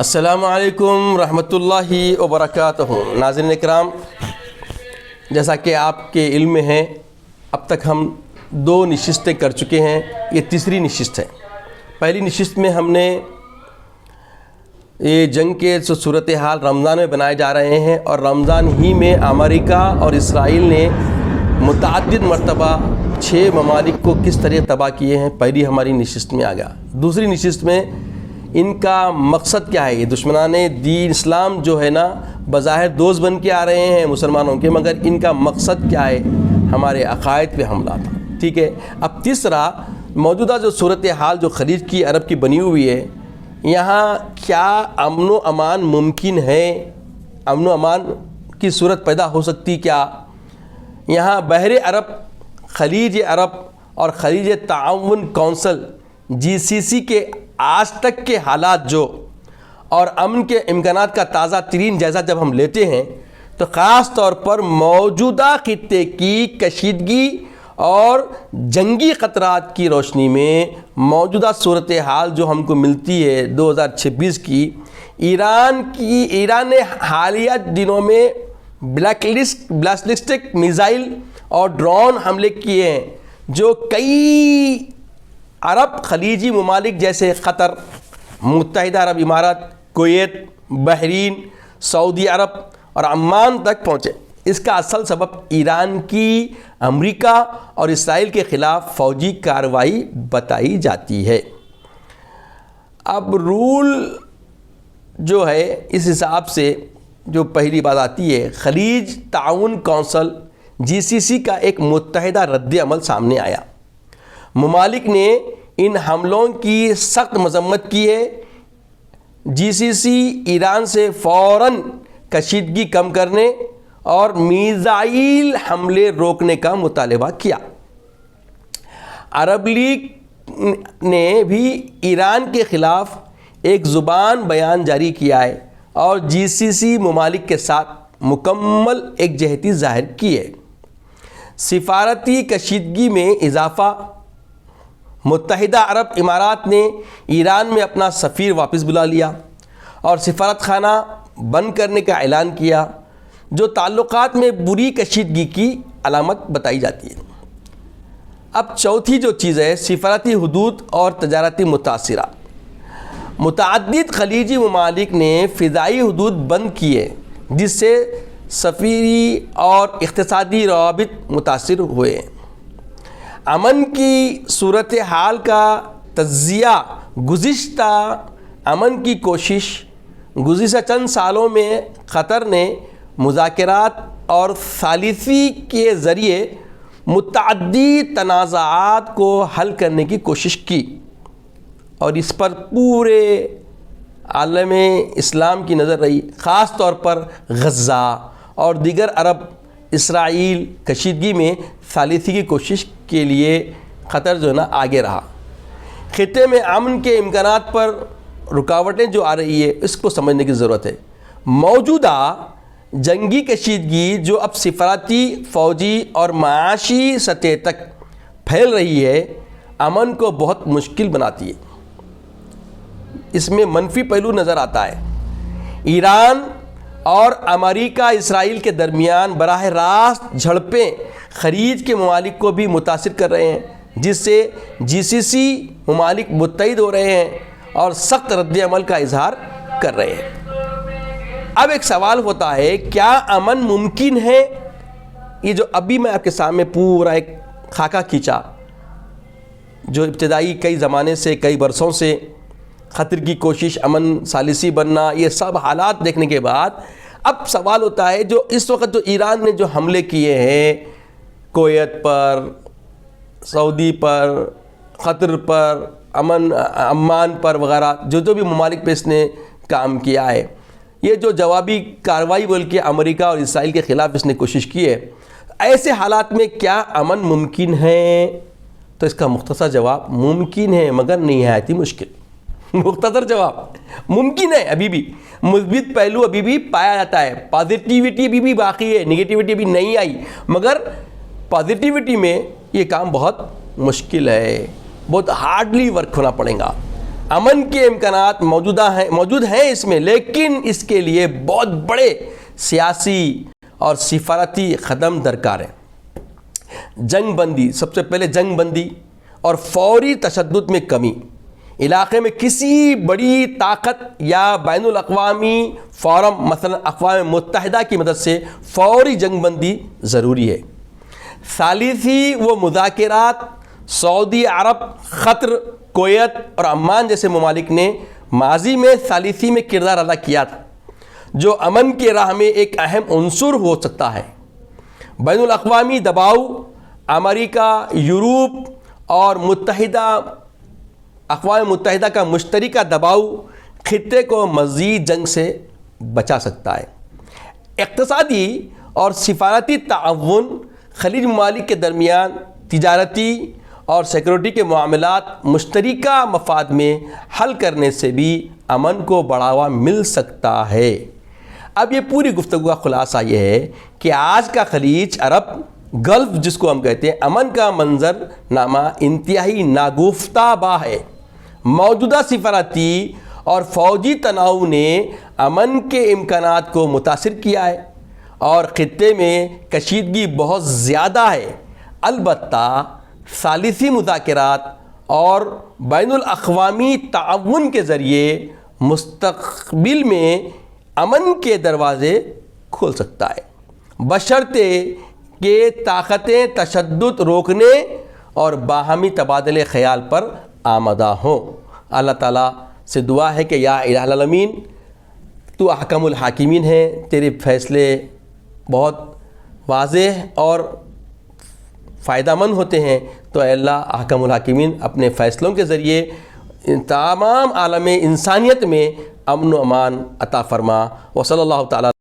السلام علیکم رحمۃ اللہ وبرکاتہ۔ ناظرین اکرام، جیسا کہ آپ کے علم میں ہے، اب تک ہم 2 نشستیں کر چکے ہیں، یہ تیسری نشست ہے۔ پہلی نشست میں ہم نے یہ جنگ کے صورتحال رمضان میں بنائے جا رہے ہیں، اور رمضان ہی میں امریکہ اور اسرائیل نے متعدد مرتبہ 6 ممالک کو کس طرح تباہ کیے ہیں، پہلی ہماری نشست میں آ گیا۔ دوسری نشست میں ان کا مقصد کیا ہے، یہ دشمنان دین اسلام جو ہے نا بظاہر دوست بن کے آ رہے ہیں مسلمانوں کے، مگر ان کا مقصد کیا ہے، ہمارے عقائد پہ حملہ تھا۔ ٹھیک ہے، اب تیسرا، موجودہ جو صورتحال جو خلیج کی عرب کی بنی ہوئی ہے، یہاں کیا امن و امان ممکن ہے، امن و امان کی صورت پیدا ہو سکتی کیا؟ یہاں بحر عرب، خلیج عرب اور خلیج تعاون کونسل GCC کے آج تک کے حالات جو اور امن کے امکانات کا تازہ ترین جائزہ جب ہم لیتے ہیں، تو خاص طور پر موجودہ خطے کی کشیدگی اور جنگی خطرات کی روشنی میں موجودہ صورتحال جو ہم کو ملتی ہے 2026 کی، ایران نے حالیہ دنوں میں بیلسٹک میزائل اور ڈرون حملے کیے ہیں، جو کئی عرب خلیجی ممالک جیسے قطر، متحدہ عرب امارات، کویت، بحرین، سعودی عرب اور عمان تک پہنچے۔ اس کا اصل سبب ایران کی امریکہ اور اسرائیل کے خلاف فوجی کارروائی بتائی جاتی ہے۔ اب رول جو ہے، اس حساب سے جو پہلی بات آتی ہے، خلیج تعاون کونسل GCC کا ایک متحدہ رد عمل سامنے آیا۔ ممالک نے ان حملوں کی سخت مذمت کی ہے۔ GCC ایران سے فوراً کشیدگی کم کرنے اور میزائل حملے روکنے کا مطالبہ کیا۔ عرب لیگ نے بھی ایران کے خلاف ایک زبان بیان جاری کیا ہے اور GCC ممالک کے ساتھ مکمل یکجہتی ظاہر کی ہے۔ سفارتی کشیدگی میں اضافہ، متحدہ عرب امارات نے ایران میں اپنا سفیر واپس بلا لیا اور سفارت خانہ بند کرنے کا اعلان کیا، جو تعلقات میں بری کشیدگی کی علامت بتائی جاتی ہے۔ اب چوتھی جو چیز ہے، سفارتی حدود اور تجارتی متاثرات۔ متعدد خلیجی ممالک نے فضائی حدود بند کیے، جس سے سفری اور اقتصادی روابط متاثر ہوئے۔ امن کی صورتحال کا تجزیہ، گزشتہ امن کی کوشش، گزشتہ چند سالوں میں قطر نے مذاکرات اور ثالثی کے ذریعے متعدد تنازعات کو حل کرنے کی کوشش کی، اور اس پر پورے عالم اسلام کی نظر رہی، خاص طور پر غزہ اور دیگر عرب اسرائیل کشیدگی میں ثالثی کی کوشش کے لیے قطر جو ہے نا آگے رہا۔ خطے میں امن کے امکانات پر رکاوٹیں جو آ رہی ہے، اس کو سمجھنے کی ضرورت ہے۔ موجودہ جنگی کشیدگی جو اب سفارتی، فوجی اور معاشی سطح تک پھیل رہی ہے، امن کو بہت مشکل بناتی ہے۔ اس میں منفی پہلو نظر آتا ہے۔ ایران اور امریکہ اسرائیل کے درمیان براہ راست جھڑپیں خلیج کے ممالک کو بھی متاثر کر رہے ہیں، جس سے GCC ممالک متحد ہو رہے ہیں اور سخت رد عمل کا اظہار کر رہے ہیں۔ اب ایک سوال ہوتا ہے، کیا امن ممکن ہے؟ یہ جو ابھی میں آپ کے سامنے پورا ایک خاکہ کھینچا، جو ابتدائی کئی زمانے سے، کئی برسوں سے خطر کی کوشش، امن ثالثی بننا، یہ سب حالات دیکھنے کے بعد اب سوال ہوتا ہے، جو اس وقت جو ایران نے جو حملے کیے ہیں کویت پر، سعودی پر، قطر پر، عمان پر وغیرہ، جو بھی ممالک پہ اس نے کام کیا ہے، یہ جو جوابی کارروائی بول کے امریکہ اور اسرائیل کے خلاف اس نے کوشش کی ہے، ایسے حالات میں کیا امن ممکن ہے؟ تو اس کا مختصر جواب ممکن ہے، مگر نہایت ہی مشکل۔ مختصر جواب ممکن ہے، ابھی بھی مثبت پہلو ابھی بھی پایا جاتا ہے، پازیٹیوٹی ابھی بھی باقی ہے، نگیٹیوٹی بھی نہیں آئی، مگر پازیٹیوٹی میں یہ کام بہت مشکل ہے، بہت ہارڈلی ورک ہونا پڑے گا۔ امن کے امکانات موجود ہیں اس میں، لیکن اس کے لیے بہت بڑے سیاسی اور سفارتی قدم درکار ہیں۔ جنگ بندی، سب سے پہلے جنگ بندی اور فوری تشدد میں کمی۔ علاقے میں کسی بڑی طاقت یا بین الاقوامی فورم مثلا اقوام متحدہ کی مدد سے فوری جنگ بندی ضروری ہے۔ ثالثی وہ مذاکرات سعودی عرب، قطر، کویت اور عمان جیسے ممالک نے ماضی میں ثالثی میں کردار ادا کیا تھا، جو امن کی راہ میں ایک اہم عنصر ہو سکتا ہے۔ بین الاقوامی دباؤ، امریکہ، یورپ اور اقوام متحدہ کا مشترکہ دباؤ خطے کو مزید جنگ سے بچا سکتا ہے۔ اقتصادی اور سفارتی تعاون، خلیج ممالک کے درمیان تجارتی اور سیکورٹی کے معاملات مشترکہ مفاد میں حل کرنے سے بھی امن کو بڑھاوا مل سکتا ہے۔ اب یہ پوری گفتگو کا خلاصہ یہ ہے کہ آج کا خلیج عرب، گلف جس کو ہم کہتے ہیں، امن کا منظر نامہ انتہائی ناگفتہ بہ ہے۔ موجودہ سفارتی اور فوجی تناؤ نے امن کے امکانات کو متاثر کیا ہے اور خطے میں کشیدگی بہت زیادہ ہے۔ البتہ ثالثی مذاکرات اور بین الاقوامی تعاون کے ذریعے مستقبل میں امن کے دروازے کھول سکتا ہے، بشرطے کہ طاقتیں تشدد روکنے اور باہمی تبادلے خیال پر آمادہ ہوں۔ اللہ تعالیٰ سے دعا ہے کہ یا الہ العالمین، تو احکم الحاکمین ہے، تیرے فیصلے بہت واضح اور فائدہ مند ہوتے ہیں، تو اے اللہ احکم الحاکمین اپنے فیصلوں کے ذریعے تمام عالم انسانیت میں امن و امان عطا فرما۔ وصلی اللہ تعالیٰ